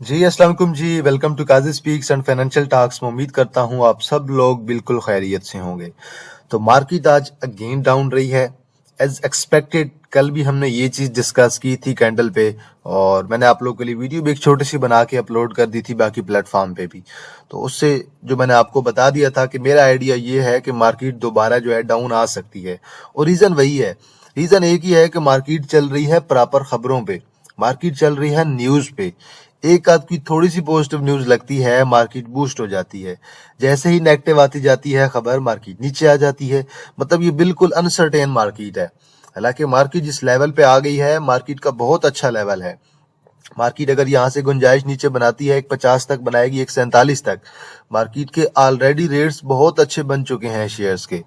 जी अस्सलाम वालेकुम जी। Welcome to Qazi speaks and financial talks में उम्मीद करता हूँ आप सब लोग बिल्कुल खैरियत से होंगे। तो मार्केट आज अगेन डाउन रही है एज एक्सपेक्टेड। कल भी हमने ये चीज़ डिस्कस की थी कैंडल पे, और मैंने आप लोगों के लिए वीडियो भी एक छोटी सी बना के अपलोड कर दी थी बाकी प्लेटफॉर्म पे भी। तो उससे जो मैंने आपको बता दिया था कि मेरा आइडिया ये है कि मार्केट दोबारा जो है डाउन आ सकती है, और रीज़न वही है। रीज़न एक ही है कि मार्केट चल रही है प्रॉपर खबरों पे, मार्केट चल रही है न्यूज़ पे। एक आध की थोड़ी सी पॉजिटिव न्यूज लगती है, मार्केट बूस्ट हो जाती है। जैसे ही नेगेटिव आती जाती है खबर, मार्केट नीचे आ जाती है। मतलब ये बिल्कुल अनसर्टेन मार्केट है। हालांकि मार्केट जिस लेवल पे आ गई है, मार्केट का बहुत अच्छा लेवल है। मार्केट अगर यहाँ से गुंजाइश नीचे बनाती है 150 तक बनाएगी, 147 तक। मार्केट के ऑलरेडी रेट्स बहुत अच्छे बन चुके हैं शेयर्स के।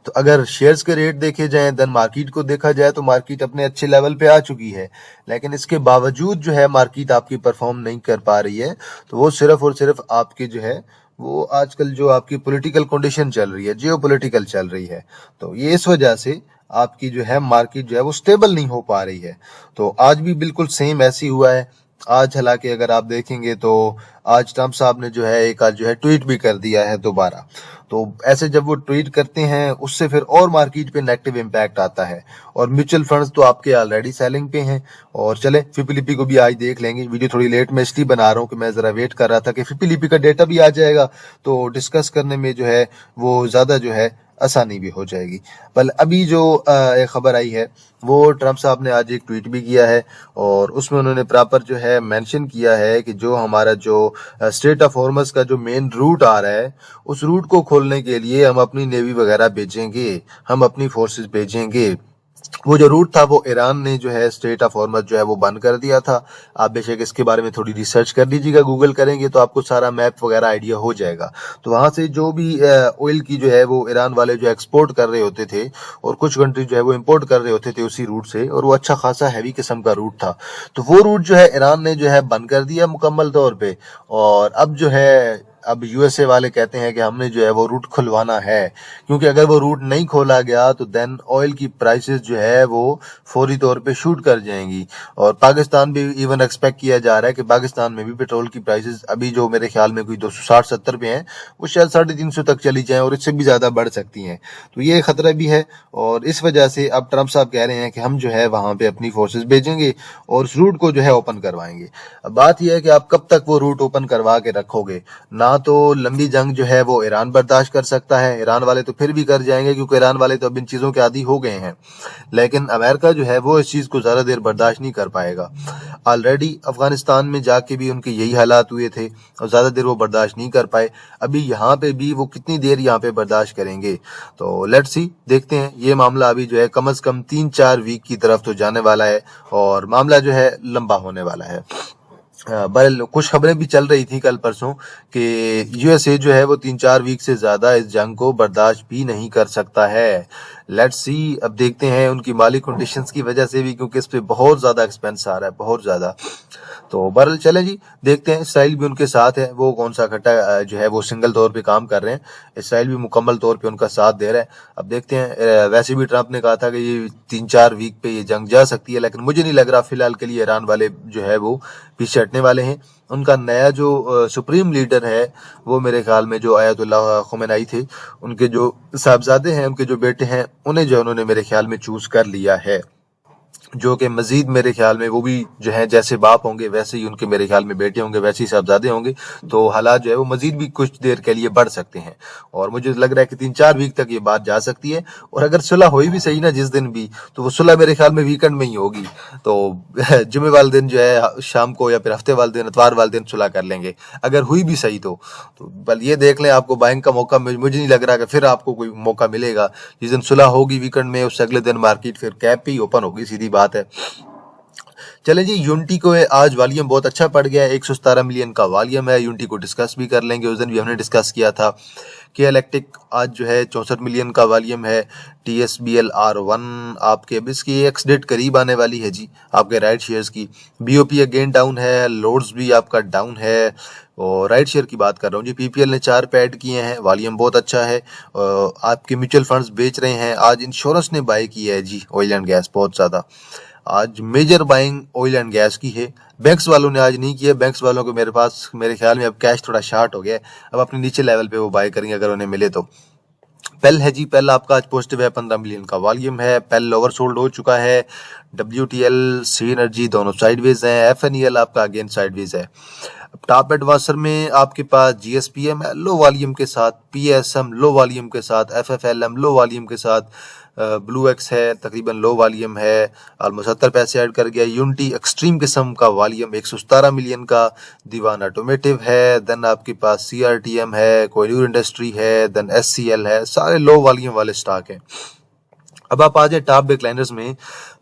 तो अगर शेयर्स के रेट देखे जाएं, देन मार्केट को देखा जाए तो मार्केट अपने अच्छे लेवल पे आ चुकी है। लेकिन इसके बावजूद जो है मार्केट आपकी परफॉर्म नहीं कर पा रही है। तो वो सिर्फ और सिर्फ आपके जो है वो आजकल जो आपकी पॉलिटिकल कंडीशन चल रही है, जियो पॉलिटिकल चल रही है, तो ये इस वजह से आपकी जो है मार्केट जो है वो स्टेबल नहीं हो पा रही है। तो आज भी बिल्कुल सेम ऐसी हुआ है। आज हालांकि अगर आप देखेंगे तो आज ट्रम्प साहब ने जो है एक आज जो है ट्वीट भी कर दिया है दोबारा। तो ऐसे जब वो ट्वीट करते हैं उससे फिर और मार्केट पे नेगेटिव इम्पैक्ट आता है। और म्यूचुअल फंड्स तो आपके ऑलरेडी सेलिंग पे हैं। और चले फिपिलिपी को भी आज देख लेंगे। वीडियो थोड़ी लेट में इसलिए बना रहा हूँ कि मैं जरा वेट कर रहा था कि फिपिलिपी का डेटा भी आ जाएगा, तो डिस्कस करने में जो है वो ज्यादा जो है आसानी भी हो जाएगी। पर अभी जो एक खबर आई है, वो ट्रम्प साहब ने आज एक ट्वीट भी किया है, और उसमें उन्होंने प्रॉपर जो है मेंशन किया है कि जो हमारा जो स्ट्रेट ऑफ हॉर्मस का जो मेन रूट आ रहा है, उस रूट को खोलने के लिए हम अपनी नेवी वगैरह भेजेंगे, हम अपनी फोर्सेस भेजेंगे। वो जो रूट था वो ईरान ने जो है स्ट्रेट ऑफ हॉर्मज जो है वो बंद कर दिया था। आप बेशक इसके बारे में थोड़ी रिसर्च कर लीजिएगा, गूगल करेंगे तो आपको सारा मैप वगैरह आइडिया हो जाएगा। तो वहां से जो भी ऑयल की जो है वो ईरान वाले जो एक्सपोर्ट कर रहे होते थे, और कुछ कंट्री जो है वो इम्पोर्ट कर रहे होते थे उसी रूट से, और वो अच्छा खासा हैवी किस्म का रूट था। तो वो रूट जो है ईरान ने जो है बंद कर दिया मुकम्मल तौर पे। और अब जो है अब यूएसए वाले कहते हैं कि हमने जो है वो रूट खुलवाना है, क्योंकि अगर वो रूट नहीं खोला गया तो देन ऑयल की प्राइसेस जो है वो फौरी तौर पे शूट कर जाएंगी। और पाकिस्तान भी इवन एक्सपेक्ट किया जा रहा है कि पाकिस्तान में भी पेट्रोल की प्राइसेस अभी जो मेरे ख्याल में कोई 260-70 पे हैं, वो शायद 350 तक चली जाएं, और इससे भी ज्यादा बढ़ सकती हैं। तो ये खतरा भी है। और इस वजह से अब ट्रम्प साहब कह रहे हैं कि हम जो है वहां पे अपनी फोर्सेस भेजेंगे और उस रूट को जो है ओपन करवाएंगे। अब बात यह है कि आप कब तक वो रूट ओपन करवा के रखोगे। ना तो लंबी जंग जो है वो ईरान बर्दाश्त कर सकता है, ईरान वाले तो फिर भी कर जाएंगे क्योंकि ईरान वाले तो अब इन चीजों के आदी हो गए हैं। लेकिन अमेरिका जो है वो इस चीज को ज्यादा देर बर्दाश्त नहीं कर पाएगा। ऑलरेडी अफगानिस्तान में जाके भी उनके यही हालात हुए थे, और ज्यादा देर वो बर्दाश्त नहीं कर पाए। अभी यहाँ पे भी वो कितनी देर यहाँ पे बर्दाश्त करेंगे। तो लेट्स सी, देखते हैं। ये मामला अभी जो है कम से कम 3-4 वीक की तरफ तो जाने वाला है, और मामला जो है लंबा होने वाला है। बहरहाल कुछ खबरें भी चल रही थी कल परसों कि यूएसए जो है वो 3-4 वीक से ज्यादा इस जंग को बर्दाश्त भी नहीं कर सकता है। लेट्स सी, अब देखते हैं उनकी माली कंडीशंस की वजह से भी, क्योंकि इस पे बहुत ज्यादा एक्सपेंस आ रहा है, बहुत ज्यादा। तो बहरहाल चले जी, देखते हैं। इसराइल भी उनके साथ है, वो कौन सा खट्टा जो है वो सिंगल तौर पे काम कर रहे हैं। इसराइल भी मुकम्मल तौर पे उनका साथ दे रहा है। अब देखते हैं। वैसे भी ट्रंप ने कहा था कि ये 3-4 वीक पे ये जंग जा सकती है, लेकिन मुझे नहीं लग रहा फिलहाल के लिए ईरान वाले जो है वो पीछे हटने वाले हैं। उनका नया जो सुप्रीम लीडर है, वो मेरे ख्याल में जो आयतुल्लाह खुमैनी थे, उनके जो साहबजादे हैं, उनके जो बेटे हैं, उन्हें जो उन्होंने मेरे ख्याल में चूज कर लिया है। जो कि मजीद मेरे ख्याल में वो भी जो है जैसे बाप होंगे वैसे ही उनके मेरे ख्याल में बेटे होंगे, वैसे ही साहबजादे होंगे। तो हालात जो है वो मजीद भी कुछ देर के लिए बढ़ सकते हैं, और मुझे लग रहा है कि 3-4 वीक तक ये बात जा सकती है। और अगर सुलह हुई भी सही ना जिस दिन भी, तो वो सुलह मेरे ख्याल में वीकेंड में ही होगी। तो जुमे वाले दिन जो है शाम को, या फिर हफ्ते वाले दिन, इतवार वाले दिन सुलह कर लेंगे अगर हुई भी सही तो बल ये देख लें, आपको बाइंग का मौका मुझे नहीं लग रहा कि फिर आपको कोई मौका मिलेगा। जिस दिन सुलह होगी वीकेंड में, उससे अगले दिन मार्केट फिर कैप पे ही ओपन होगी, सीधी बात है। चले जी, यूनिटी को आज वॉल्यूम बहुत अच्छा पड़ गया है, 117 मिलियन का वॉल्यूम है। यूनिटी को डिस्कस भी कर लेंगे, उस दिन भी हमने डिस्कस किया था। के इलेक्ट्रिक आज जो है 64 मिलियन का वॉल्यूम है। TSBL R1 आपके अब इसकी एक्स डेट करीब आने वाली है जी, आपके राइट शेयर्स की। BOP अगेन डाउन है, लोड्स भी आपका डाउन है। और राइट शेयर की बात कर रहा हूँ जी, PPL ने 4 पे ऐड किए हैं, वॉल्यूम बहुत अच्छा है। आपके म्यूचुअल फंड्स बेच रहे हैं। आज इंश्योरेंस ने बाय किया है जी, ऑयल एंड गैस बहुत ज्यादा। आज major buying oil and gas की है। बैंक्स वालों ने आज नहीं किया, बैंक्स वालों को मेरे ख्याल में अब कैश थोड़ा शार्ट हो गया है, अब अपने नीचे लेवल पे वो बाय करेंगे अगर उन्हें मिले तो। पेल है जी, पेल आपका आज पॉजिटिव है, 15 मिलियन का वॉल्यूम है। पेल ओवर सोल्ड हो चुका है। WTL, सी एनर्जी दोनों साइडवेज हैं। FNEL आपका अगेन साइडवेज है। टॉप एडवांसर में आपके पास GSPM है लो वॉल्यूम के साथ, PSM लो वॉल्यूम के साथ, FFLM लो वॉल्यूम के साथ, ब्लू एक्स है तकरीबन लो वॉल्यूम है, ऑलमोस्ट 70 पैसे ऐड कर गया। यूनिटी एक्सट्रीम किस्म का वॉल्यूम 117 मिलियन का। दीवान ऑटोमेटिव है। देन आपके पास CRTM है, कोहिनूर इंडस्ट्री है, देन SCL है, सारे लो वॉल्यूम वाले स्टॉक हैं। अब आप आ जाए टॉप डिक्लाइनर्स में।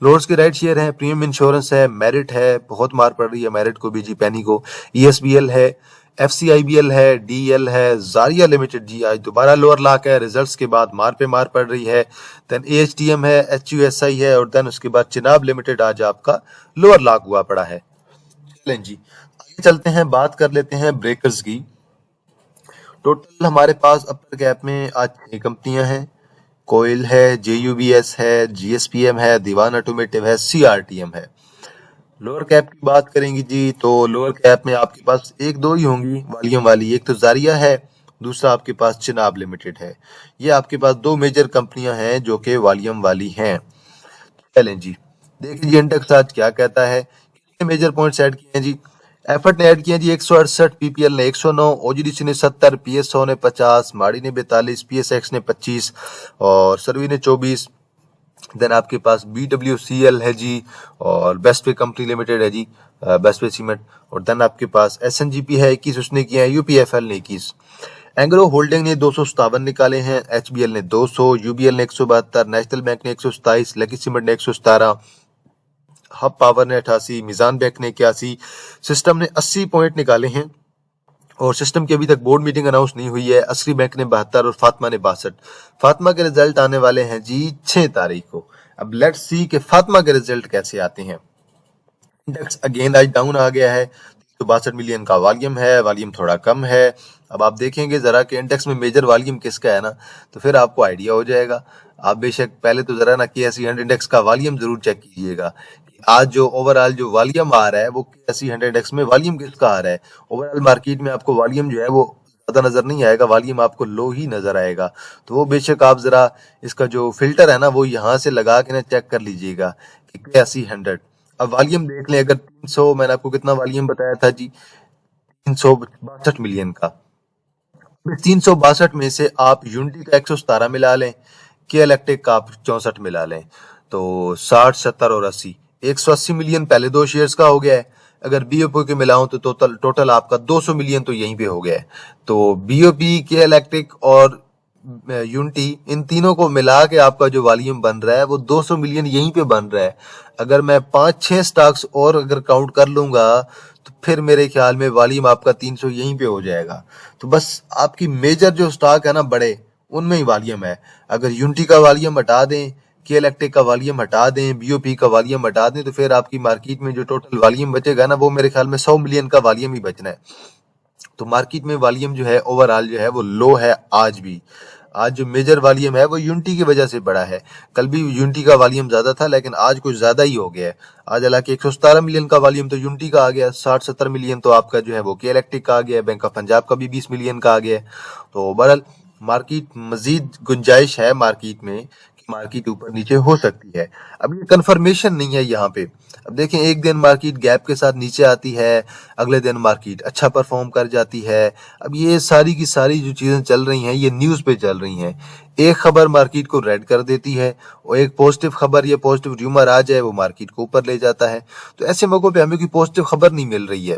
लोअर्स के राइट शेयर है, प्रीमियम इंश्योरेंस है, मेरिट है, बहुत मार पड़ रही है मेरिट को भी जी, पेनी को। ESBL है, FCIBL है, DL है, जारिया लिमिटेड जी आज दोबारा लोअर लॉक है, रिजल्ट्स के बाद मार पे मार पड़ रही है। देन AHTM है, HUSI है, और देन उसके बाद चिनाब लिमिटेड आज आपका लोअर लॉक हुआ पड़ा है। चलें जी आगे चलते हैं, बात कर लेते हैं ब्रेकर्स की। टोटल हमारे पास अपर कैप में आज 6 कंपनियां हैं। कोयल है, JUBS है, GSPM है, दीवान ऑटोमेटिव है, CRTM है। लोअर कैप की बात करेंगे जी, तो लोअर कैप में आपके पास एक दो ही होंगी वॉल्यूम वाली, एक तो जारिया है, दूसरा आपके पास चिनाब लिमिटेड है। ये आपके पास दो मेजर कंपनियां हैं जो कि वॉल्यूम वाली हैं। चलें जी देखिए जी इंडेक्स आज क्या कहता है। कितने मेजर पॉइंट्स ऐड किए हैं जी। एफर्ट ने ऐड किए जी 168, PPL ने 109, OGDC ने 70, PSO ने 50, माड़ी ने 42, PSX ने 25 और सर्वी ने 24। देन आपके पास BWCL है जी, और बेस्ट वे कंपनी लिमिटेड है जी, बेस्ट वे सीमेंट। और देन आपके पास SNGP है 21, उसने किया है। UPFL ने 21। एंग्रो होल्डिंग ने 257 निकाले हैं। HBL ने 200, UBL ने 172, नेशनल बैंक ने 127, लकी सीमेंट ने 117, हब पावर ने 88, मिजान बैंक ने 81, सिस्टम ने 80 पॉइंट निकाले हैं। और सिस्टम की अभी तक बोर्ड मीटिंग अनाउंस नहीं हुई है। असरी बैंक ने 72 और फातिमा ने 62। फातिमा के रिजल्ट आने वाले हैं जी 6 तारीख को। अब लेट्स सी कि फातिमा के रिजल्ट कैसे आते हैं। इंडेक्स अगेन आज डाउन आ गया है। 62 मिलियन का वॉल्यूम है, वॉल्यूम थोड़ा कम है। अब आप देखेंगे जरा कि इंडेक्स में मेजर वॉल्यूम किसका है ना, तो फिर आपको आइडिया हो जाएगा। आप बेशक पहले तो जरा ना KSE 100 इंडेक्स का वॉल्यूम जरूर चेक कीजिएगा। आज जो ओवरऑल जो वॉल्यूम आ रहा है वो KSE 100 इंडेक्स में वॉल्यूम किसका आ रहा है। ओवरऑल मार्केट में आपको वॉल्यूम जो है वो ज्यादा नजर नहीं आएगा, वॉल्यूम आपको लो ही नजर आएगा। तो वो बेशक आप जरा इसका जो फिल्टर है ना वो यहाँ से लगा के ना चेक कर लीजिएगा कि KSE 100। अब वॉल्यूम देख लें, अगर 300, मैंने आपको कितना वॉल्यूम बताया था जी, 362 मिलियन का। 362 में से आप यूनिटी का 117 मिला लें, के इलेक्ट्रिक का आप 64 मिला लें, तो 60, 70 और 80, 180 मिलियन पहले दो शेयर्स का हो गया है। अगर BOP के मिलाऊं तो टोटल आपका 200 मिलियन तो यहीं पे हो गया है। तो BOP, के इलेक्ट्रिक और यूनिटी, इन तीनों को मिला के आपका जो वॉल्यूम बन रहा है वो 200 मिलियन यहीं पे बन रहा है। अगर मैं 5-6 स्टॉक्स और अगर काउंट कर लूंगा तो फिर मेरे ख्याल में वॉल्यूम आपका 300 यहीं पे हो जाएगा। तो बस आपकी मेजर जो स्टॉक है ना बड़े, उनमें ही वॉल्यूम है। अगर यूनिटी का वॉल्यूम हटा दें, के इलेक्ट्रिक का वॉल्यूम हटा दें, BOP का वॉल्यूम हटा दें, तो फिर आपकी मार्केट में जो टोटल वॉल्यूम बचेगा ना वो मेरे ख्याल में 100 मिलियन का वॉल्यूम ही बचना है। तो मार्केट में वॉल्यूम जो है ओवरऑल जो है वो लो है आज भी। आज जो मेजर वॉल्यूम है वो यूनिटी की वजह से बड़ा है। कल भी यूनिटी का वॉल्यूम ज्यादा था लेकिन आज कुछ ज्यादा ही हो गया है। आज हालांकि 117 मिलियन का वॉल्यूम तो यूनिटी का आ गया, 60-70 मिलियन तो आपका जो है वो के इलेक्ट्रिक का आ गया है, बैंक ऑफ पंजाब का भी 20 मिलियन का आ गया है। तो ओवरऑल मार्केट मजीद गुंजाइश है मार्केट में, मार्केट ऊपर नीचे हो सकती है। अब ये कंफर्मेशन नहीं है यहाँ पे। अब देखें, एक दिन मार्केट गैप के साथ नीचे आती है, अगले दिन मार्केट अच्छा परफॉर्म कर जाती है। अब ये सारी की सारी जो चीजें चल रही हैं ये न्यूज पे चल रही हैं। एक खबर मार्केट को रेड कर देती है और एक पॉजिटिव खबर या पॉजिटिव र्यूमर आ जाए वो मार्केट को ऊपर ले जाता है। तो ऐसे मौकों पे हमें कोई पॉजिटिव खबर नहीं मिल रही है।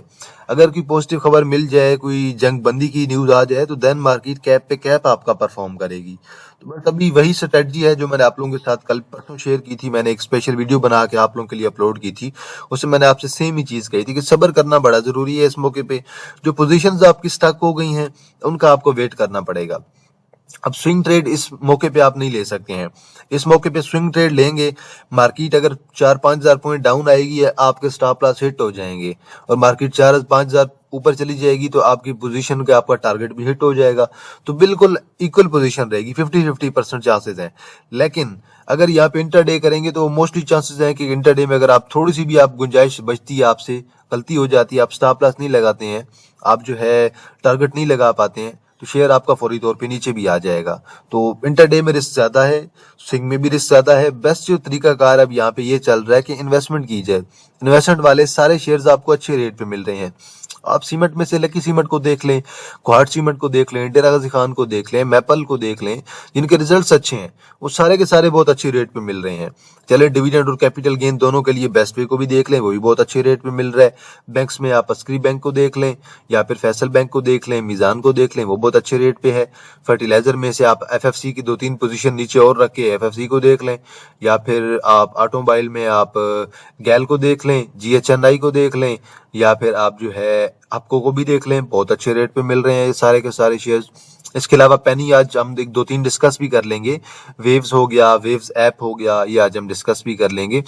अगर कोई पॉजिटिव खबर मिल जाए, कोई जंग बंदी की न्यूज आ जाए, तो देन मार्केट कैप पे कैप आपका परफॉर्म करेगी। तो बस अभी वही स्ट्रेटजी है जो मैंने आप लोगों के साथ कल परसों शेयर की थी। मैंने एक स्पेशल वीडियो बना के आप लोगों के लिए अपलोड की थी। उसमें मैंने आपसे सेम ही चीज कही थी कि सब्र करना बड़ा जरूरी है इस मौके पे। जो पोजीशंस आपकी स्टक हो गई हैं उनका आपको वेट करना पड़ेगा। अब स्विंग ट्रेड इस मौके पे आप नहीं ले सकते हैं। इस मौके पे स्विंग ट्रेड लेंगे, मार्केट अगर 4-5 हजार पॉइंट डाउन आएगी, आपके स्टॉप लॉस हिट हो जाएंगे, और मार्केट 4-5 हजार ऊपर चली जाएगी तो आपकी पोजीशन का आपका टारगेट भी हिट हो जाएगा। तो बिल्कुल इक्वल पोजीशन रहेगी, 50-50% चांसेस हैं। लेकिन अगर यहाँ पे इंटरडे करेंगे तो मोस्टली चांसेस हैं कि इंटरडे में अगर आप थोड़ी सी भी आप गुंजाइश बचती है, आपसे गलती हो जाती है, आप स्टॉप लॉस नहीं लगाते हैं, आप जो है टारगेट नहीं लगा पाते हैं, तो शेयर आपका फौरी तौर पे नीचे भी आ जाएगा। तो इंटरडे में रिस्क ज्यादा है, स्विंग में भी रिस्क ज्यादा है। बेस्ट जो तरीकाकार अब यहाँ पे ये चल रहा है कि इन्वेस्टमेंट की जाए। इन्वेस्टमेंट वाले सारे शेयर्स आपको अच्छे रेट पे मिल रहे हैं। आप सीमेंट में से लकी सीमेंट को देख लें, क्वार्ट सीमेंट को देख लें, डेरा गाजी खान को देख लें, मैपल को देख लें, जिनके रिजल्ट्स अच्छे हैं, वो सारे के सारे बहुत अच्छे रेट पे मिल रहे हैं। चले डिविडेंड और कैपिटल गेन दोनों के लिए बेस्ट पे को भी देख लें, वो भी बहुत अच्छे रेट पे मिल रहा है। बैंक्स में आप अस्करी बैंक को देख लें या फिर फैसल बैंक को देख लें, मीजान को देख लें, वो बहुत अच्छे रेट पे है। फर्टिलाइजर में से आप एफएफसी की 2-3 पोजीशन नीचे और रख के एफएफसी को देख लें, या फिर आप ऑटोमोबाइल में आप गैल को देख लें, जीएचएनआई को देख लें, या फिर आप जो है आपको को भी देख लें, बहुत अच्छे रेट पे मिल रहे हैं सारे के सारे शेयर्स। इसके अलावा पेनी आज हम 2-3 डिस्कस भी कर लेंगे। वेव्स हो गया, वेव्स ऐप हो गया, ये आज हम डिस्कस भी कर लेंगे।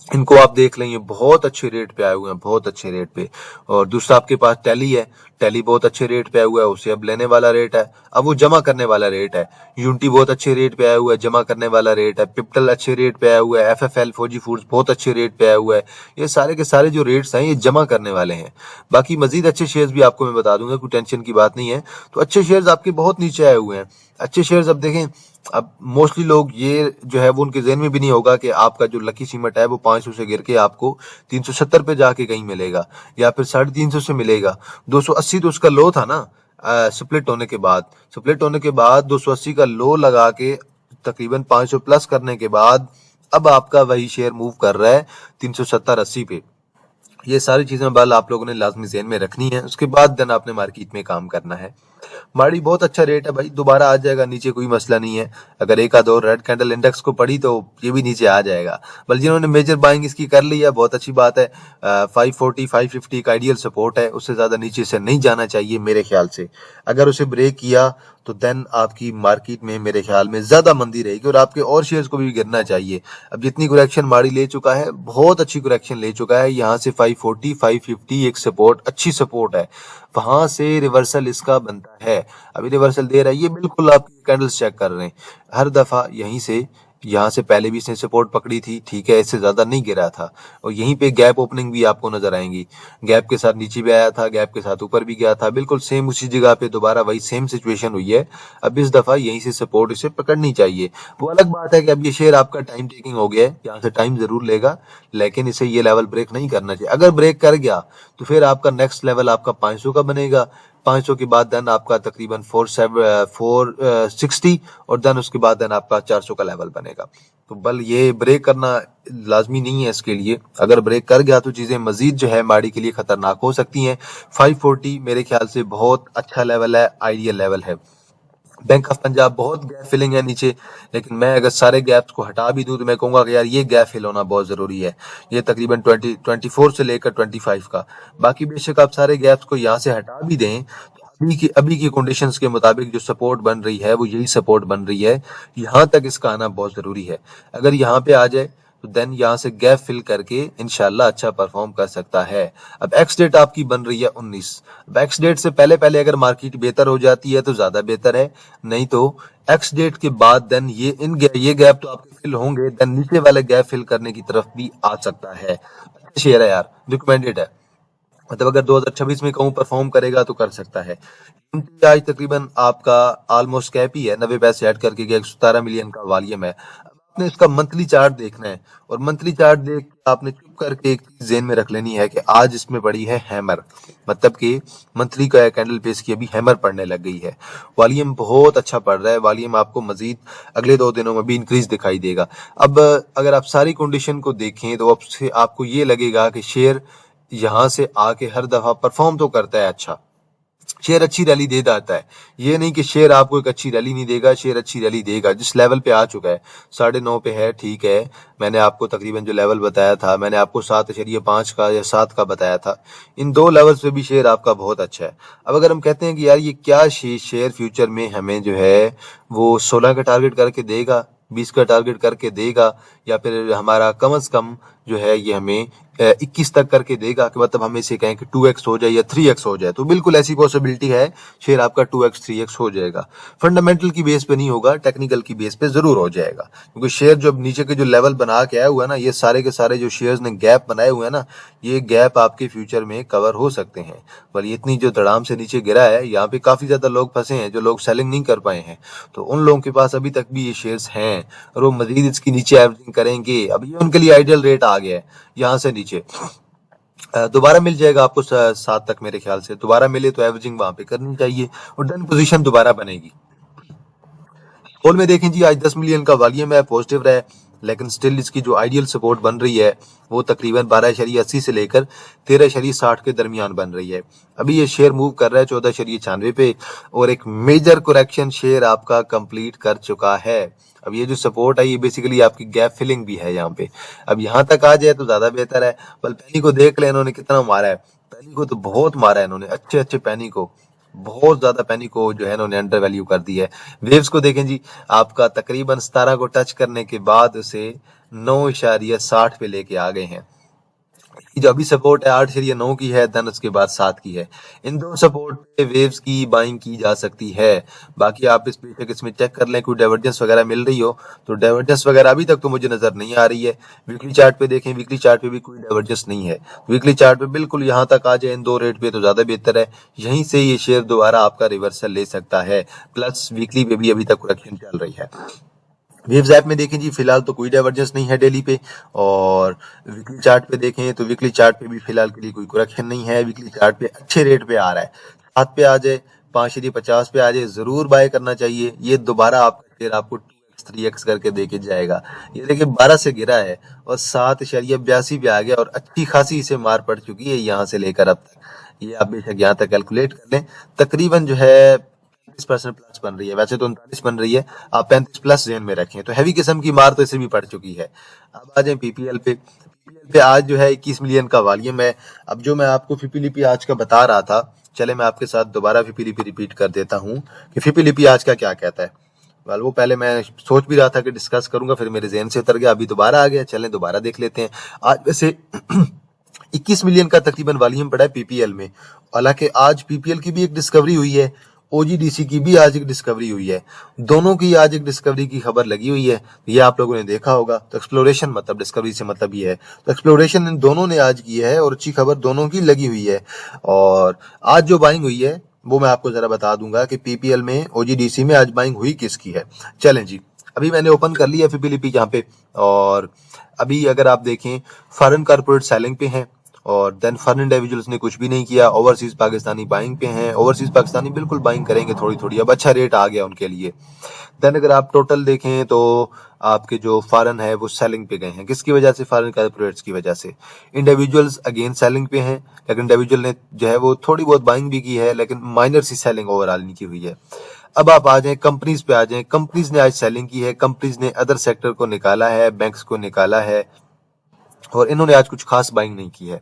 इनको आप देख लेंगे, बहुत अच्छे रेट पे आए हुए हैं, बहुत अच्छे रेट पे। और दूसरा आपके पास टैली है, टैली बहुत अच्छे रेट पे आया हुआ है, उसे अब लेने वाला रेट है, अब वो जमा करने वाला रेट है। यूनिटी बहुत अच्छे रेट पे आया हुआ है, जमा करने वाला रेट है। पिप्टल अच्छे रेट पे आया हुआ है, एफएफएल फौजी फूड्स बहुत अच्छे रेट पे आया हुआ है। ये सारे के सारे जो रेट्स हैं ये जमा करने वाले हैं। बाकी मजीद अच्छे शेयर्स भी आपको मैं बता दूंगा, कोई टेंशन की बात नहीं है। तो अच्छे शेयर्स आपके बहुत नीचे आए हुए हैं। अच्छे शेयर्स अब देखें, अब मोस्टली लोग ये जो है वो उनके ज़हन में भी नहीं होगा कि आपका जो लकी सीमेंट है वो 500 से गिर के आपको 370 पे जाके कहीं मिलेगा, या फिर 350 से मिलेगा। 280 तो उसका लो था ना, स्प्लिट होने के बाद। स्प्लिट होने के बाद 280 का लो लगा के तकरीबन 500 प्लस करने के बाद अब आपका वही शेयर मूव कर रहा है 370-80 पे। ये सारी चीजें बल आप लोगों ने लाजमी ज़हन में रखनी है। उसके बाद देन आपने मार्केट में काम करना है। माड़ी बहुत अच्छा रेट है भाई, दोबारा आ जाएगा नीचे, कोई मसला नहीं है। अगर एक आध और रेड कैंडल इंडेक्स को पड़ी तो ये भी नीचे आ जाएगा। बल जिन्होंने मेजर बाइंग इसकी कर ली है, बहुत अच्छी बात है। 540 550 का आइडियल सपोर्ट है, उससे ज्यादा नीचे से नहीं जाना चाहिए मेरे ख्याल से। अगर उसे ब्रेक किया तो देन आपकी मार्केट में मेरे ख्याल में ज्यादा मंदी रहेगी और आपके और शेयर्स को भी गिरना चाहिए। अब जितनी करेक्शन माड़ी ले चुका है, बहुत अच्छी करेक्शन ले चुका है। यहाँ से 540 550 एक सपोर्ट, अच्छी सपोर्ट है, वहां से रिवर्सल इसका बनता है। अभी रिवर्सल दे रहा है, ये बिल्कुल आप कैंडल्स चेक कर रहे हैं, हर दफा यहीं से, यहाँ से पहले भी इसने सपोर्ट पकड़ी थी, ठीक है, इससे ज्यादा नहीं गिरा था। और यहीं पे गैप ओपनिंग भी आपको नजर आएंगी, गैप के साथ नीचे भी आया था, गैप के साथ ऊपर भी गया था, बिल्कुल सेम उसी जगह पे दोबारा वही सेम सिचुएशन हुई है। अब इस दफा यहीं से सपोर्ट इसे पकड़नी चाहिए। वो अलग बात है कि अब ये शेयर आपका टाइम टेकिंग हो गया है, यहाँ से टाइम जरूर लेगा, लेकिन इसे ये लेवल ब्रेक नहीं करना चाहिए। अगर ब्रेक कर गया तो फिर आपका नेक्स्ट लेवल आपका 500 का बनेगा। 500 के बाद देन आपका तकरीबन 460 और देन उसके बाद देन आपका 400 का लेवल बनेगा। तो बल ये ब्रेक करना लाजमी नहीं है इसके लिए। अगर ब्रेक कर गया तो चीजें मजीद जो है माड़ी के लिए खतरनाक हो सकती हैं। 540 मेरे ख्याल से बहुत अच्छा लेवल है, आइडियल लेवल है। बैंक ऑफ पंजाब बहुत गैप फिलिंग है नीचे, लेकिन मैं अगर सारे गैप्स को हटा भी दूं तो मैं कहूंगा कि यार ये गैप फिल होना बहुत जरूरी है। ये तकरीबन 24 से लेकर 25 का। बाकी बेशक आप सारे गैप्स को यहाँ से हटा भी दें तो अभी की कंडीशंस के मुताबिक जो सपोर्ट बन रही है वो यही सपोर्ट बन रही है। यहाँ तक इसका आना बहुत जरूरी है। अगर यहाँ पे आ जाए तो देन यहाँ से गैप फिल करके इंशाल्लाह अच्छा परफॉर्म कर सकता है। अब एक्स डेट आपकी बन रही है 19। अब एक्स डेट से पहले पहले अगर मार्केट बेहतर हो जाती है तो ज्यादा बेहतर है, नहीं तो एक्स डेट के बाद देन ये गैप तो आपके फिल होंगे, देन नीचे वाले गैप फिल करने की तरफ भी आ सकता है। अच्छा शेयर है यार, रिकमेंडेड है। मतलब अगर 2026 में कहूँ परफॉर्म करेगा तो कर सकता है। आज तकरीबन आपका ऑलमोस्ट कैप ही है, 90 पैसे ऐड करके 117 मिलियन का वॉल्यूम है। आपने इसका मंथली चार्ट देखना है और मंथली चार्ट देख के आपने चुप करके एक चीज ज़हन में रख लेनी है कि आज इसमें पड़ी है हैमर, मतलब कि मंथली का कैंडल पेस की अभी हैमर पड़ने लग गई है। वॉल्यूम बहुत अच्छा पड़ रहा है, वॉल्यूम आपको मजीद अगले 2 दिनों में भी इंक्रीज दिखाई देगा। अब अगर आप सारी कंडीशन को देखें तो अब से आपको ये लगेगा कि शेयर यहाँ से आके हर दफा परफॉर्म तो करता है अच्छा, शेयर अच्छी रैली दे देता है। ये नहीं कि शेयर आपको एक अच्छी रैली नहीं देगा, शेयर अच्छी रैली देगा। जिस लेवल पे आ चुका है 9.5 पे है, ठीक है। मैंने आपको तकरीबन जो लेवल बताया था, मैंने आपको 7.5 का या 7 का बताया था। इन 2 लेवल्स पे भी शेयर आपका बहुत अच्छा है। अब अगर हम कहते हैं कि यार ये क्या शेयर फ्यूचर में हमें जो है वो 16 का टारगेट करके देगा, 20 का टारगेट करके देगा, या फिर हमारा कम से कम जो है ये हमें 21 तक करके देगा, कि मतलब हम इसे कहें कि 2x हो जाए या 3x हो जाए, तो बिल्कुल ऐसी पॉसिबिलिटी है, शेयर आपका 2x 3x हो जाएगा। फंडामेंटल की बेस पे नहीं होगा, टेक्निकल की बेस पे जरूर हो जाएगा, क्योंकि शेयर जो नीचे के जो लेवल बना के आया हुआ है ना, ये सारे के सारे जो शेयर्स ने गैप बनाए हुए हैं ना, ये गैप आपके फ्यूचर में कवर हो सकते हैं। पर इतनी जो धड़ाम से नीचे गिरा है, यहाँ पे काफी ज्यादा लोग फंसे हैं, जो लोग सेलिंग नहीं कर पाए हैं, तो उन लोगों के पास अभी तक भी ये शेयर्स हैं और वो मजीद इसकी नीचे एवरेजिंग करेंगे। अब ये उनके लिए आइडियल रेट आ गया है, यहाँ से नीचे दोबारा मिल जाएगा आपको 7 तक, मेरे ख्याल से दोबारा मिले तो एवरेजिंग वहां पे करनी चाहिए और डन पोजीशन दोबारा बनेगी। होल में देखें जी, आज 10 मिलियन का वॉल्यूम है, पॉजिटिव रहा है, लेकिन स्टिल इसकी जो आइडियल सपोर्ट बन रही है वो तकरीबन 12.80 से लेकर 13.60 के दरमियान बन रही है। अभी ये शेयर मूव कर रहा है 14.96 पे और एक मेजर करेक्शन शेयर आपका कंप्लीट कर चुका है। अब ये जो सपोर्ट है ये बेसिकली आपकी गैप फिलिंग भी है यहाँ पे। अब यहाँ तक आ जाए तो ज्यादा बेहतर है। बल पैनी को देख ले इन्होंने कितना मारा है, पैनी को तो बहुत मारा है इन्होंने, अच्छे अच्छे पैनी को, बहुत ज्यादा पैनी को जो है इन्होंने अंडर वैल्यू कर दी है। वेव्स को देखें जी, आपका तकरीबन 17 को टच करने के बाद उसे 9.60 पे लेके आ गए हैं। जो अभी सपोर्ट है 8.9 की है, देन उसके बाद 7 की है। इन दो सपोर्ट पे वेव्स की बाइंग की जा सकती है। बाकी आप इस बेशक इसमें चेक कर लें कोई डाइवर्जेंस वगैरह मिल रही हो, तो डाइवर्जेंस वगैरह अभी तक तो मुझे नजर नहीं आ रही है। वीकली चार्ट पे देखें, वीकली चार्ट पे भी कोई डाइवर्जेंस नहीं है। वीकली चार्ट पे बिल्कुल यहाँ तक आ जाए इन 2 रेट पे तो ज्यादा बेहतर है। यहीं से ये शेयर दोबारा आपका रिवर्सल ले सकता है। प्लस वीकली पे भी अभी तक करेक्शन चल रही है। वेव्स ऐप में देखें जी, फिलहाल तो कोई डाइवर्जेंस नहीं है डेली पे, और वीकली चार्ट पे देखें तो वीकली चार्ट पे भी फिलहाल के लिए कोई करेक्शन नहीं है। वीकली चार्ट पे अच्छे रेट पे आ रहा है, 7 पे आ जाए, 5.50 पे आ जाए, जरूर बाय करना चाहिए। ये दोबारा आपका शेयर आपको 2x 3x करके देके जाएगा। ये देखिए 12 से गिरा है और 7.82 पे आ गया और अच्छी खासी इसे मार पड़ चुकी है यहाँ से लेकर अब तक। ये आप बेशक यहाँ तक कैलकुलेट कर लें, तकरीबन जो है 35% प्लस बन रही है। वैसे तो 39 बन रही है, आप 35 प्लस जेन में रखें, तो हैवी किस्म की मार तो इसे भी पड़ चुकी है। अब आ जाए पीपीएल पे। पीपीएल पे आज जो है 21 मिलियन का वॉल्यूम है। अब जो मैं आपको फिपीलिपी आज का बता रहा था, चले मैं आपके साथ दोबारा फिपीलिपी रिपीट कर देता हूँ कि फिपीलिपी आज का क्या कहता है। वो पहले मैं सोच भी रहा था कि डिस्कस करूंगा, फिर मेरे जेहन से उतर गया, अभी दोबारा आ गया। चलें दोबारा देख लेते हैं। आज वैसे 21 मिलियन का तकरीबन वॉल्यूम पड़ा है पीपीएल में। हालांकि आज पीपीएल की भी एक डिस्कवरी हुई है, ओजीडीसी की भी आज एक डिस्कवरी हुई है। दोनों की आज एक डिस्कवरी की खबर लगी हुई है, ये आप लोगों ने देखा होगा। तो एक्सप्लोरेशन मतलब डिस्कवरी से मतलब ये है, तो एक्सप्लोरेशन इन दोनों ने आज की है और अच्छी खबर दोनों की लगी हुई है। और आज जो बाइंग हुई है वो मैं आपको जरा बता दूंगा कि पीपीएल में, ओजीडीसी में आज बाइंग हुई किसकी है। चलें जी, अभी मैंने ओपन कर लिया फिपीलिपी यहाँ पे, और अभी अगर आप देखें फॉरेन कारपोरेट सेलिंग पे हैं और देन फॉरेन इंडिविजुअल्स ने कुछ भी नहीं किया। ओवरसीज पाकिस्तानी बाइंग पे हैं, ओवरसीज पाकिस्तानी बिल्कुल बाइंग करेंगे थोड़ी थोड़ी, अब अच्छा रेट आ गया उनके लिए। देन अगर आप टोटल देखें तो आपके जो फॉरेन है वो सेलिंग पे गए हैं, किसकी वजह से? फॉरेन कारपोरेट्स की वजह से। इंडिविजुअल्स अगेन सेलिंग पे हैं, लेकिन इंडिविजुअल ने जो है वो थोड़ी बहुत बाइंग भी की है, लेकिन माइनर सी सेलिंग ओवरऑल नहीं की हुई है। अब आप आ जाएं कंपनीज पे, आ जाएं कंपनीज ने आज सेलिंग की है। कंपनीज ने अदर सेक्टर को निकाला है, बैंक्स को निकाला है, और इन्होंने आज कुछ खास बाइंग नहीं की है।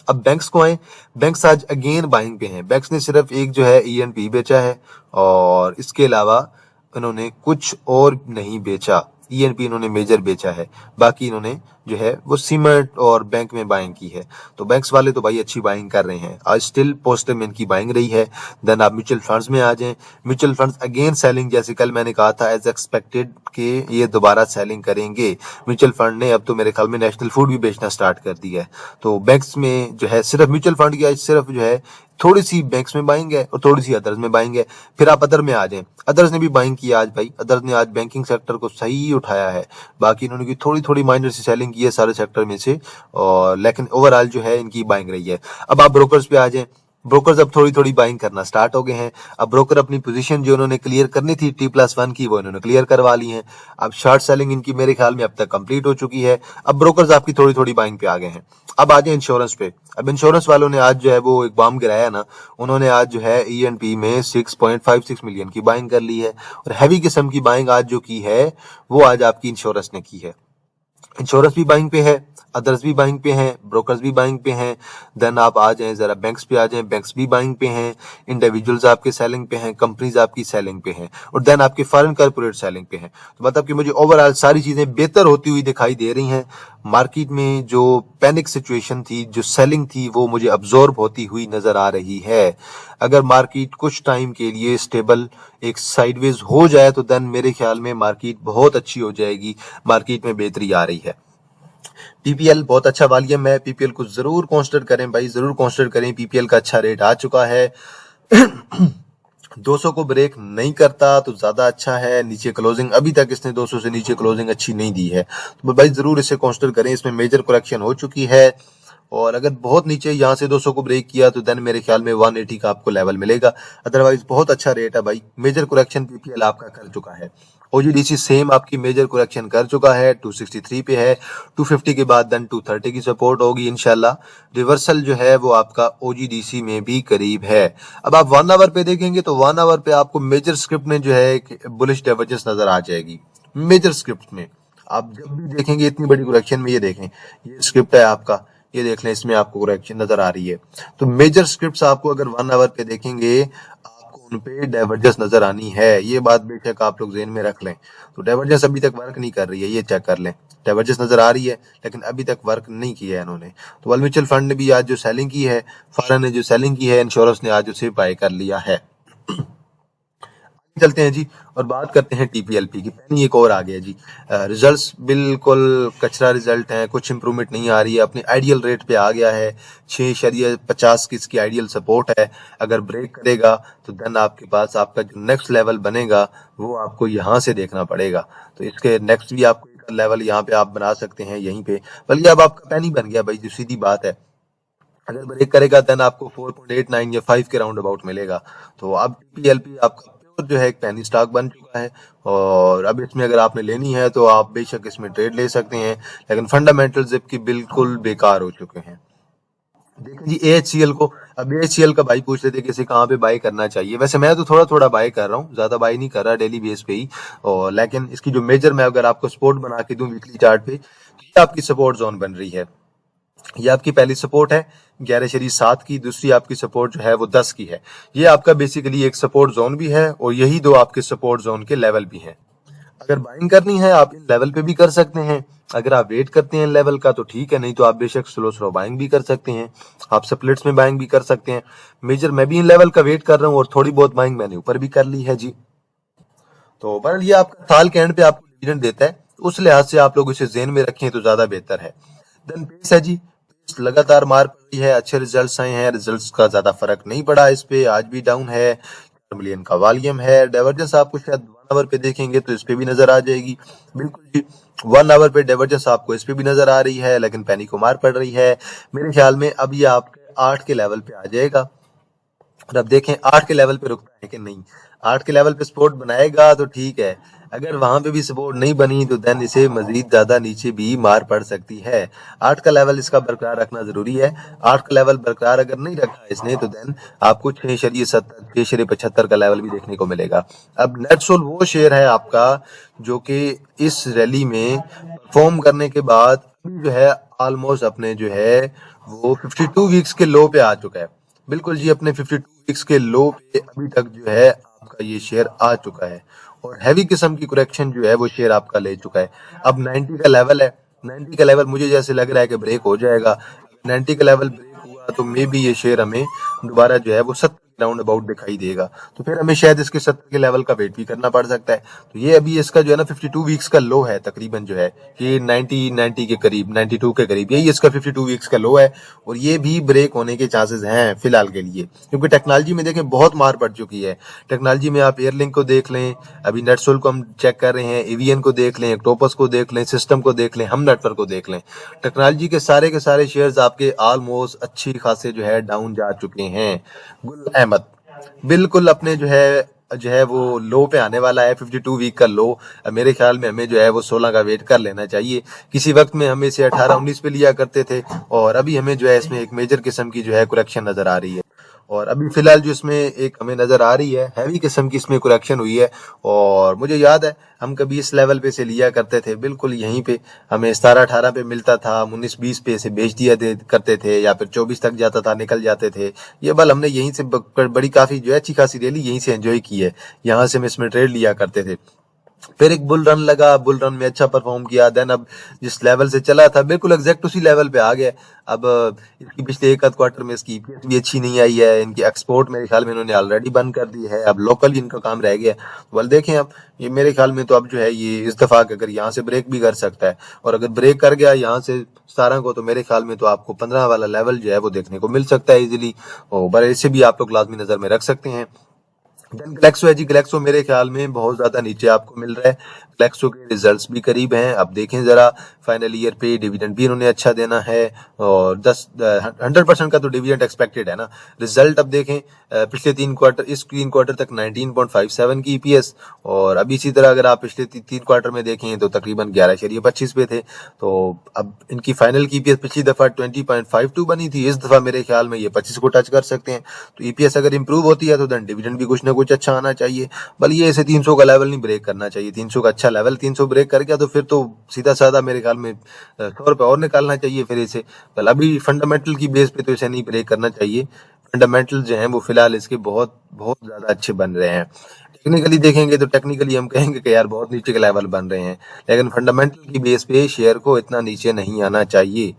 अब बैंक्स को आए, बैंक्स आज अगेन बाइंग पे हैं। बैंक्स ने सिर्फ एक जो है ईएनपी बेचा है और इसके अलावा इन्होंने कुछ और नहीं बेचा। ईएनपी इन्होंने मेजर बेचा है, बाकी इन्होंने जो है वो सीमेंट और बैंक में बाइंग की है। तो बैंक्स वाले तो भाई अच्छी बाइंग कर रहे हैं, आज स्टिल पॉजिटिव में इनकी बाइंग रही है। देन आप म्यूचुअल फंड्स में आ जाएं, म्यूचुअल फंड्स अगेन सेलिंग, जैसे कल मैंने कहा था एज एक्सपेक्टेड कि ये दोबारा सेलिंग करेंगे। म्यूचुअल फंड ने अब तो मेरे ख्याल में नेशनल फूड भी बेचना स्टार्ट कर दिया है। तो बैंक्स में जो है सिर्फ म्यूचुअल फंड की आज सिर्फ जो है थोड़ी सी बैंक्स में बाइंग है और थोड़ी सी अदर्स में बाइंग है। फिर आप अदर में आ जाएं, अदर्स ने भी बाइंग की आज भाई, अदर्स ने आज बैंकिंग सेक्टर को सही उठाया है। बाकी इन्होंने की थोड़ी थोड़ी माइनर सी सेलिंग की है सारे सेक्टर में से, और लेकिन ओवरऑल जो है इनकी बाइंग रही है। अब आप ब्रोकर्स पे आ जाएं, ब्रोकर्स अब थोड़ी थोड़ी बाइंग करना स्टार्ट हो गए हैं। अब ब्रोकर अपनी पोजीशन जो उन्होंने क्लियर करनी थी T+1 की, वो इन्होंने क्लियर करवा ली है। अब शॉर्ट सेलिंग इनकी मेरे ख्याल में अब तक कंप्लीट हो चुकी है। अब ब्रोकर्स आपकी थोड़ी थोड़ी बाइंग पे आ गए हैं। अब आ जाए इंश्योरेंस पे। अब इंश्योरेंस वालों ने आज जो है वो एक बम गिराया ना, उन्होंने आज जो है E&P में 6.56 मिलियन की बाइंग कर ली है, और हैवी किस्म की बाइंग आज जो की है वो आज आपकी इंश्योरेंस ने की है। इंश्योरेंस भी बाइंग पे है, अदर्स भी बाइंग पे हैं, ब्रोकर्स भी बाइंग पे हैं। देन आप आ जाएं जरा बैंक्स पे आ जाएं, बैंक्स भी बाइंग पे हैं, इंडिविजुअल्स आपके सेलिंग पे हैं, कंपनीज आपकी सेलिंग पे हैं, और देन आपके फॉरेन कॉर्पोरेट सेलिंग पे हैं। तो मतलब कि मुझे ओवरऑल सारी चीजें बेहतर होती हुई दिखाई दे रही हैं। मार्केट में जो पैनिक सिचुएशन थी, जो सेलिंग थी, वो मुझे अब्जॉर्ब होती हुई नजर आ रही है। अगर मार्केट कुछ टाइम के लिए स्टेबल एक साइडवेज हो जाए तो देन मेरे ख्याल में मार्केट बहुत अच्छी हो जाएगी, मार्केट में बेहतरी आ रही है। पीपीएल बहुत अच्छा वॉल्यूम है, पीपीएल को जरूर कंसिडर करें भाई, जरूर कंसिडर करें। पीपीएल का अच्छा रेट आ चुका है 200 को ब्रेक नहीं करता तो ज्यादा अच्छा है। नीचे क्लोजिंग अभी तक इसने 200 से नीचे क्लोजिंग अच्छी नहीं दी है, तो भाई जरूर इसे कंसिडर करें। इसमें मेजर करेक्शन हो चुकी है, और अगर बहुत नीचे यहाँ से 200 को ब्रेक किया तो देन मेरे ख्याल में 180 का आपको लेवल मिलेगा। अदरवाइज बहुत अच्छा रेट है भाई। मेजर करेक्शन पीपीएल आपका कर चुका है। ओजीडीसी सेम आपकी मेजर करेक्शन कर चुका है, 263 पे है। 250 के बाद देन 230 की सपोर्ट होगी इंशाल्लाह। रिवर्सल जो है वो आपका ओजीडीसी में भी करीब है। अब आप 1 आवर पे देखेंगे तो 1 आवर पे आपको मेजर स्क्रिप्ट में जो है एक बुलिश डाइवर्जेंस नजर आ जाएगी। मेजर स्क्रिप्ट में आप जब भी देखेंगे इतनी बड़ी करेक्शन में, ये देखें, ये स्क्रिप्ट है आपका, ये देख लें, इसमें आपको करेक्शन नजर आ रही है। तो मेजर स्क्रिप्ट्स आपको अगर 1 आवर पे देखेंगे आपको उन पे डाइवर्जेंस नजर आनी है। ये बात बेशक आप लोग ज़हन में रख लें। तो डाइवर्जेंस अभी तक वर्क नहीं कर रही है, ये चेक कर लें। डाइवर्जेंस नजर आ रही है लेकिन अभी तक वर्क नहीं किया है इन्होंने। तो वर्ल्ड म्यूचुअल फंड ने भी आज जो सेलिंग की है, फॉरेन ने जो सेलिंग की है, इंश्योरेंस ने आज उसे बाय कर लिया है। चलते हैं जी और बात करते हैं टीपीएलपी की। पैनी एक और आ गया जी। रिजल्ट्स बिल्कुल कचरा रिजल्ट हैं, कुछ इंप्रूवमेंट नहीं आ रही है, अपने आइडियल रेट पे आ गया है। 6.50 की इसकी आइडियल सपोर्ट है। अगर ब्रेक करेगा तो देन आपके पास आपका जो नेक्स्ट लेवल बनेगा वो आपको यहाँ से देखना पड़ेगा। तो इसके नेक्स्ट भी आपको एक लेवल यहाँ पे आप बना सकते हैं यहीं पे, बल्कि अब आपका पैनी बन गया भाई, जो सीधी बात है। अगर ब्रेक करेगा देन आपको 4.89 या 5 के राउंड अबाउट मिलेगा। तो अब टीपीएलपी आपका प्योर जो है एक पैनी स्टॉक बन चुका है, और अब इसमें अगर आपने लेनी है तो आप बेशक इसमें ट्रेड ले सकते हैं, लेकिन फंडामेंटल्स इसकी बिल्कुल बेकार हो चुके हैं। देखें जी एएचसीएल को। अब एएचसीएल का भाई पूछ लेते कि इसे कहाँ पे बाय करना चाहिए। वैसे मैं तो थोड़ा थोड़ा बाय कर रहा हूँ, ज्यादा बाय नहीं कर रहा डेली बेस पे ही, और लेकिन इसकी जो मेजर मैं अगर आपको सपोर्ट बना के दूं वीकली चार्ट पे, तो ये आपकी सपोर्ट जोन बन रही है। ये आपकी पहली सपोर्ट है 11.7 की, दूसरी आपकी सपोर्ट जो है वो 10 की है। ये आपका बेसिकली एक सपोर्ट जोन भी है, और यही दो आपके सपोर्ट जोन के लेवल भी हैं। अगर बाइंग करनी है आप इन लेवल पे भी कर सकते हैं। अगर आप वेट करते हैं लेवल का तो ठीक है, नहीं तो आप बेशक स्लो स्लो बाइंग भी कर सकते हैं। आप स्प्लिट्स में बाइंग भी कर सकते हैं। मेजर मैं भी इन लेवल का वेट कर रहा हूँ, और थोड़ी बहुत बाइंग मैंने ऊपर भी कर ली है जी। तो बहरहाल ये आपका साल के एंड पे आपको डिविडेंड देता है, उस लिहाज से आप लोग इसे जेन में रखें तो ज्यादा बेहतर है। देन पेस है जी। पेस लगातार मार पड़ी है, अच्छे रिजल्ट्स आए हैं, रिजल्ट्स का ज्यादा फर्क नहीं पड़ा इस पे, आज भी डाउन है। 4 मिलियन का वॉल्यूम है। डाइवर्जेंस आपको शायद 1 आवर पे देखेंगे तो इस पे भी नजर आ जाएगी। बिल्कुल जी 1 आवर पे डाइवर्जेंस आपको इस पे भी नजर आ रही है, लेकिन पैनी को मार पड़ रही है। मेरे ख्याल में अब ये आपके 8 के लेवल पे आ जाएगा, और अब देखें 8 के लेवल पे रुकता है कि नहीं। 8 के लेवल पे सपोर्ट बनाएगा तो ठीक है, अगर वहां पे भी सपोर्ट नहीं बनी तो देन इसे मजीद ज्यादा नीचे भी मार पड़ सकती है। 8 का लेवल इसका बरकरार रखना जरूरी है। 8 का लेवल बरकरार अगर नहीं रखा इसने तो देन आपको 6.70 6.75 का लेवल भी देखने को मिलेगा। अब नेटसोल वो शेयर है आपका जो कि इस रैली में परफॉर्म करने के बाद जो है ऑलमोस्ट अपने जो है वो 52 वीक्स के लो पे आ चुका है। बिल्कुल जी अपने 52 वीक्स के लो पे अभी तक जो है आपका ये शेयर आ चुका है, और हैवी किस्म की करेक्शन जो है वो शेयर आपका ले चुका है। अब 90 का लेवल है, 90 का लेवल मुझे जैसे लग रहा है कि ब्रेक हो जाएगा। 90 का लेवल ब्रेक हुआ तो मे बी ये शेयर हमें दोबारा जो है वो 70 राउंड अबाउट दिखाई देगा, तो फिर हमें शायद इसके 70 के लेवल का वेट भी करना पड़ सकता है। तो ये अभी इसका जो है ना 52 वीक्स का लो है तकरीबन, जो है ये 90 के करीब, 92 के करीब, यही इसका 52 वीक्स का लो है, और ये भी ब्रेक होने के चांसेस हैं फिलहाल के लिए, क्योंकि टेक्नोलॉजी में देखें बहुत मार पड़ चुकी है। टेक्नोलॉजी में आप एयरलिंक को देख लें, अभी नेटसोल को हम चेक कर रहे हैं, एवीएन को देख लें, एक्टोपस को देख लें, सिस्टम को देख लें, हम नेटवर्क को देख लें। टेक्नोलॉजी के सारे शेयर्स आपके ऑलमोस्ट अच्छी खासे जो है डाउन जा चुके हैं। गुल अहमद बिल्कुल अपने जो है जो है वो लो पे आने वाला है, 52 वीक का लो। मेरे ख्याल में हमें जो है वो 16 का वेट कर लेना चाहिए। किसी वक्त में हम इसे 18-19 पे लिया करते थे और अभी हमें जो है इसमें एक मेजर किस्म की जो है करेक्शन नजर आ रही है। और अभी फिलहाल जो इसमें एक हमें नजर आ रही है हैवी किस्म की इसमें करेक्शन हुई है। और मुझे याद है हम कभी इस लेवल पे से लिया करते थे, बिल्कुल यहीं पे हमें 17-18 पे मिलता था, 19-20 पे से बेच दिया करते थे या फिर 24 तक जाता था, निकल जाते थे। ये बल हमने यहीं से बड़ी काफी जो है अच्छी खासी रैली यहीं से एंजॉय की है, यहाँ से हम इसमें ट्रेड लिया करते थे। फिर एक बुल रन लगा, बुल रन में अच्छा परफॉर्म किया, देन अब जिस लेवल से चला था बिल्कुल एग्जैक्ट उसी लेवल पे आ गया। अब इसकी पिछले एक आध क्वार्टर में इसकी ईपीएस भी अच्छी नहीं आई है, इनकी एक्सपोर्ट मेरे ख्याल में इन्होंने ऑलरेडी बंद कर दी है, अब लोकल ही इनका काम रह गया। वेल देखें अब ये मेरे ख्याल में तो अब जो है ये इस दफा अगर यहाँ से ब्रेक भी कर सकता है और अगर ब्रेक कर गया यहाँ से 17 को, तो मेरे ख्याल में तो आपको 15 वाला लेवल जो है वो देखने को मिल सकता है इजीली, और इसे भी आप लोग लाजमी नजर में रख सकते हैं। ग्लैक्सो है जी, ग्लैक्सो मेरे ख्याल में बहुत ज्यादा नीचे आपको मिल रहा है। ग्लैक्सो के रिजल्ट्स भी करीब हैं, अब देखें जरा फाइनल ईयर पे डिविडेंड भी इन्होंने अच्छा देना है और 100% का तो डिविडेंड एक्सपेक्टेड है ना। रिजल्ट अब देखें पिछले 3 क्वार्टर, इस 3 क्वार्टर तक 19.57 की ईपीएस, और अब इसी तरह अगर आप पिछले 3 क्वार्टर में देखें तो तकरीबन 11.25 पे थे। तो अब इनकी फाइनल की ईपीएस पिछली दफा 20.52 बनी थी, इस दफा मेरे ख्याल में ये 25 को टच कर सकते हैं। तो ईपीएस अगर इंप्रूव होती है तो देन डिविडेंड भी कुछ ना कुछ अच्छा आना चाहिए। बल्कि ये इसे 300 का लेवल नहीं ब्रेक करना चाहिए, 300 का अच्छा लेवल 300 ब्रेक कर गया तो फिर तो सीधा साधा मेरे ख्याल में 100 रुपए और निकालना चाहिए फिर इसे। कल अभी फंडामेंटल की बेस पे तो इसे नहीं ब्रेक करना चाहिए, फंडामेंटल जो है वो फिलहाल इसके बहुत बहुत ज्यादा अच्छे बन रहे हैं। टेक्निकली देखेंगे तो टेक्निकली हम कहेंगे कि यार बहुत नीचे के लेवल बन रहे हैं, लेकिन फंडामेंटल की बेस पे शेयर को इतना नीचे नहीं आना चाहिए।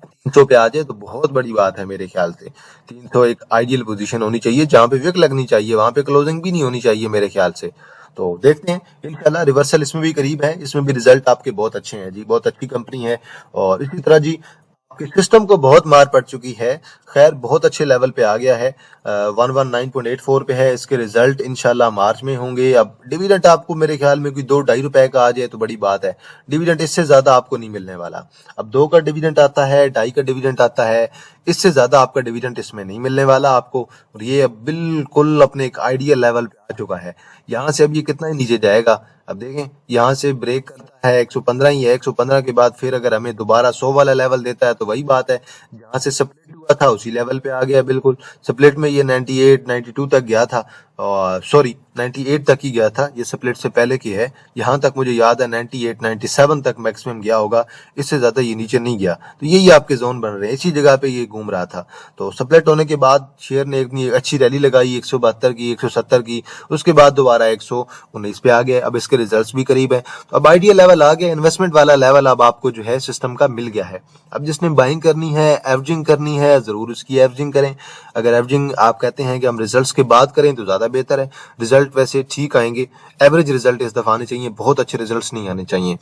300 पे आ जाए तो बहुत बड़ी बात है मेरे ख्याल से। 300 एक आइडियल पोजीशन होनी चाहिए जहां पे विक लगनी चाहिए, वहां पे क्लोजिंग भी नहीं होनी चाहिए मेरे ख्याल से। तो देखते हैं इंशाल्लाह, रिवर्सल इसमें भी करीब है, इसमें भी रिजल्ट आपके बहुत अच्छे हैं जी, बहुत अच्छी कंपनी है। और इसी तरह जी आपके सिस्टम को बहुत मार पड़ चुकी है, खैर बहुत अच्छे लेवल पे आ गया है, 119.84 पे है, इसके रिजल्ट इंशाल्लाह मार्च में होंगे। अब डिविडेंड आपको मेरे ख्याल में कोई 2-2.5 रुपए का आ जाए तो बड़ी बात है, डिविडेंड इससे ज्यादा आपको नहीं मिलने वाला। अब 2 का डिविडेंड आता है, 2.5 का डिविडेंड आता है, इससे ज्यादा आपका डिविडेंड इसमें नहीं मिलने वाला आपको। और ये अब बिल्कुल अपने एक आइडियल लेवल पे आ चुका है। यहाँ से अब ये कितना ही नीचे जाएगा, अब देखें यहाँ से ब्रेक करता है 115 ही है, 115 के बाद फिर अगर हमें दोबारा 100 वाला लेवल देता है तो वही बात है, जहाँ से स्प्लिट हुआ था उसी लेवल पे आ गया बिल्कुल। स्प्लिट में ये 98 92 तक गया था, और सॉरी 98 तक ही गया था, ये स्प्लिट से पहले की है। यहाँ तक मुझे याद है 98 97 तक मैक्सिमम गया होगा, इससे ज्यादा ये नीचे नहीं गया। तो यही आपके जोन बन रहे हैं, इसी जगह पे ये घूम रहा था। तो स्प्लिट होने के बाद शेयर ने एक अच्छी रैली लगाई 172 की, 170 की, उसके बाद दोबारा 119 पे आ गया। अब इसके रिजल्ट्स भी करीब है, तो अब आइडियल लेवल आ गया, इन्वेस्टमेंट वाला लेवल अब आपको जो है सिस्टम का मिल गया है। अब जिसने बाइंग करनी है, एवरेजिंग करनी है, जरूर उसकी एवरेजिंग करें। अगर एवरेजिंग आप कहते हैं कि हम रिजल्ट्स के बाद करें तो ज्यादा बेहतर है। रिजल्ट वैसे ठीक आएंगे, एवरेज रिजल्ट इस दफा आने चाहिए, बहुत अच्छे रिजल्ट्स नहीं आने चाहिए,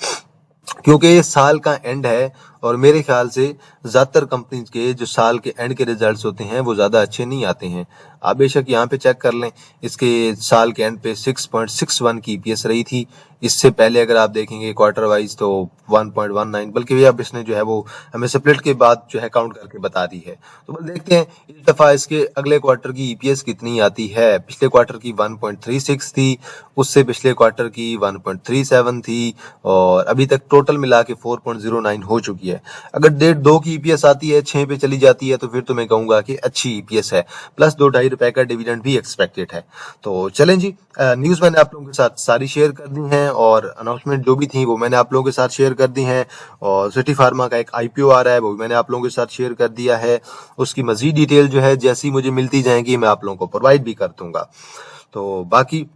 क्योंकि ये साल का एंड है और मेरे ख्याल से ज्यादातर कंपनीज के जो साल के एंड के रिजल्ट्स होते हैं वो ज्यादा अच्छे नहीं आते हैं। आप बेशक यहाँ पे चेक कर लें, इसके साल के एंड पे 6.61 की ईपीएस रही थी। इससे पहले अगर आप देखेंगे क्वार्टर वाइज तो 1.19, बल्कि अब इसने जो है वो हमें स्प्लिट के बाद जो है काउंट करके बता दी है। तो बस देखते हैं इस दफा इसके अगले क्वार्टर की ईपीएस कितनी आती है। पिछले क्वार्टर की 1.36 थी, उससे पिछले क्वार्टर की 1.37 थी, और अभी तक टोटल मिला के 4.09 हो चुकी है। अगर 1.5-2 की ईपीएस आती है, 6 पे चली जाती है, तो फिर तो मैं कहूंगा कि अच्छी ईपीएस है, प्लस 2-2.5 रुपए का डिविडेंड भी एक्सपेक्टेड है। तो चलें जी, न्यूज मैंने आप लोगों के साथ सारी शेयर कर दी हैं और अनाउंसमेंट जो भी थी वो मैंने आप लोगों के साथ शेयर कर दी हैं, और सिटी फार्मा का एक आईपीओ आ रहा है वो भी मैंने आप लोगों के साथ शेयर कर दिया है। उसकी मजीद डिटेल जो है जैसी मुझे मिलती जाएंगी मैं आप लोगों को प्रोवाइड भी कर दूंगा। तो बाकी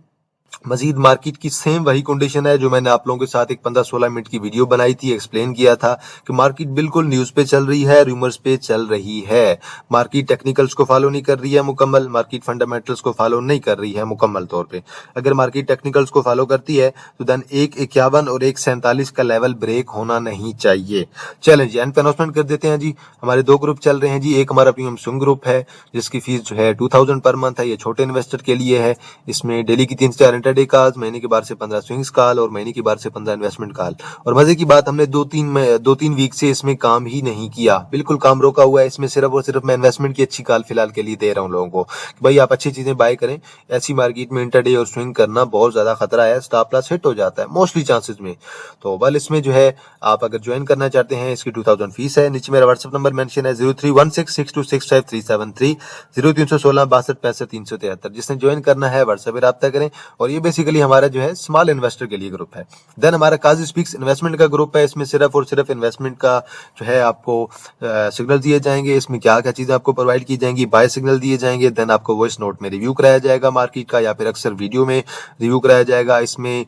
मजीद मार्केट की सेम वही कंडीशन है जो मैंने आप लोगों के साथ एक 15-16 मिनट की वीडियो बनाई थी, एक्सप्लेन किया था कि मार्केट बिल्कुल न्यूज पे चल रही है, रूमर्स पे चल रही है। मार्केट टेक्निकल्स को फॉलो नहीं कर रही है मुकम्मल, मार्केट फंडामेंटल्स को फॉलो नहीं कर रही है मुकम्मल तौर पे। अगर मार्केट टेक्निकल्स को फॉलो करती है तो देन 1.51 और 1.47 का लेवल ब्रेक होना नहीं चाहिए। चलें जी, अनाउंसमेंट कर देते हैं जी। हमारे 2 ग्रुप चल रहे हैं जी, एक हमारा प्रीमियम स्विंग ग्रुप है जिसकी फीस जो है 2000 पर मंथ है, ये छोटे इन्वेस्टर के लिए है। इसमें डेली की 3 से 4 इंटरडे कॉल्स, महीने के बाद से 15 स्विंग्स कॉल और महीने के बाद से 15 इन्वेस्टमेंट कॉल। और मजे की बात, हमने दो तीन वीक से इसमें काम ही नहीं किया, बिल्कुल काम रोका हुआ है। इसमें सिर्फ और सिर्फ मैं इन्वेस्टमेंट की अच्छी कॉल फिलहाल के लिए दे रहा हूँ लोगों को कि भाई आप अच्छी चीजें बाय करें। ऐसी मार्केट में इंटरडे और स्विंग करना बहुत ज्यादा खतरा है, स्टॉप लॉस हिट हो जाता है मोस्टली चांसेस में। तो बल इसमें जो है आप अगर ज्वाइन करना चाहते हैं, इसकी 2000 फीस है। नीचे मेरा व्हाट्सएप नंबर मेंशन है 0316626537 03166265 जिसने ज्वाइन करना है व्हाट्सएप पे राब्ता करें। और ये बेसिकली हमारा जो है स्मॉल इन्वेस्टर के लिए ग्रुप है। देन हमारा काजी स्पीक्स इन्वेस्टमेंट का ग्रुप है। इसमें सिर्फ और सिर्फ इन्वेस्टमेंट का जो है आपको सिग्नल दिए जाएंगे। इसमें क्या क्या चीजें आपको प्रोवाइड की जाएंगी, बाय सिग्नल दिए जाएंगे। देन आपको वॉइस नोट में रिव्यू कराया जाएगा मार्केट का, या फिर अक्सर वीडियो में रिव्यू कराया जाएगा। इसमें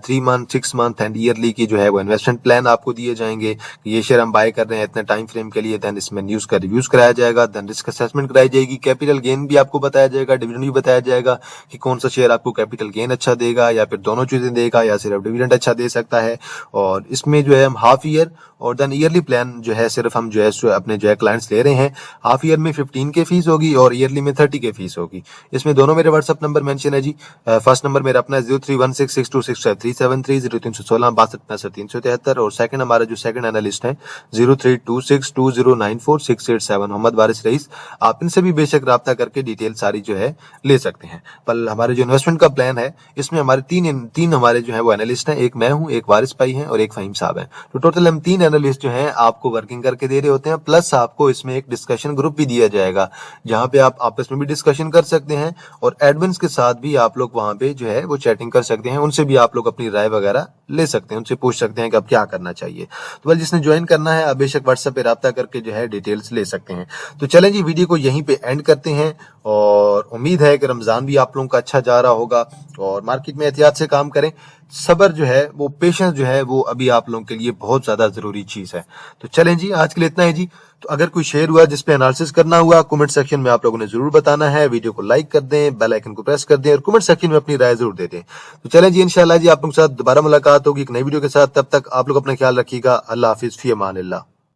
3 मंथ 6 मंथ एंड ईयरली की जो है वो इन्वेस्टमेंट प्लान आपको दिए जाएंगे। ये शेयर हम बाय कर रहे हैं इतने टाइम फ्रेम के लिए। देन इसमें न्यूज का रिव्यूज कराया जाएगा। देन रिस्क असेसमेंट कराई जाएगी। कैपिटल गेन भी आपको बताया जाएगा, डिविडेंड भी बताया जाएगा कि कौन सा शेयर आपको कैपिटल गेन अच्छा देगा या फिर दोनों चीजें देगा या सिर्फ डिविडेंड अच्छा दे सकता है। और इसमें जो है हम हाफ ईयर और देन ईयरली प्लान जो है सिर्फ हम जो है अपने जो है क्लाइंट्स ले रहे हैं। हाफ ईयर में 15 के फीस होगी और ईयरली में 30 के फीस होगी। इसमें दोनों मेरे व्हाट्सएप नंबर मेंशन है जी। फर्स्ट नंबर मेरा अपना 0316626537 03166265 और सेकंड हमारा जो सेकंड एनालिस्ट है 0326209468 मोहम्मद वारिस रईस। आप इनसे भी बेशक राब्ता करके डिटेल सारी जो है ले सकते हैं। पर हमारे जो इन्वेस्टमेंट का प्लान है इसमें हमारे तीन हमारे जो है वो एनालिस्ट हैं। एक मैं हूं, एक वारिस भाई हैं और एक फहीम साहब हैं। तो टोटल हम 3 एनालिस्ट जो हैं आपको वर्किंग करके दे रहे होते हैं। प्लस आपको इसमें एक डिस्कशन ग्रुप भी दिया जाएगा जहां पे आप आपस में भी डिस्कशन कर सकते हैं और एडमिन्स के साथ भी आप लोग वहां पे जो है वो चैटिंग कर सकते हैं। उनसे भी आप लोग अपनी राय वगैरह ले सकते हैं, उनसे पूछ सकते हैं कि अब क्या करना चाहिए। तो बस जिसने ज्वाइन करना है आप बेशक व्हाट्सएप पे राब्ता करके जो है डिटेल्स ले सकते हैं। तो चलें जी, वीडियो को यहीं पे एंड करते हैं और उम्मीद है कि रमजान भी आप लोगों का अच्छा जा रहा होगा और मार्केट में एहतियात से काम करें। सब्र जो है वो, पेशेंस जो है वो अभी आप लोगों के लिए बहुत ज्यादा जरूरी चीज है। तो चलें जी, आज के लिए इतना है जी। तो अगर कोई शेयर हुआ जिस पे एनालिसिस करना हुआ, कमेंट सेक्शन में आप लोगों ने जरूर बताना है। वीडियो को लाइक कर दें, बेल आइकन को प्रेस कर दें और कमेंट सेक्शन में अपनी राय जरूर दे दें। तो चलें जी, इंशाल्लाह जी आप लोगों के साथ दोबारा मुलाकात होगी एक नई वीडियो के साथ। तब तक आप लोग अपना ख्याल रखिएगा। अल्लाह हाफिज, फी अमान अल्लाह।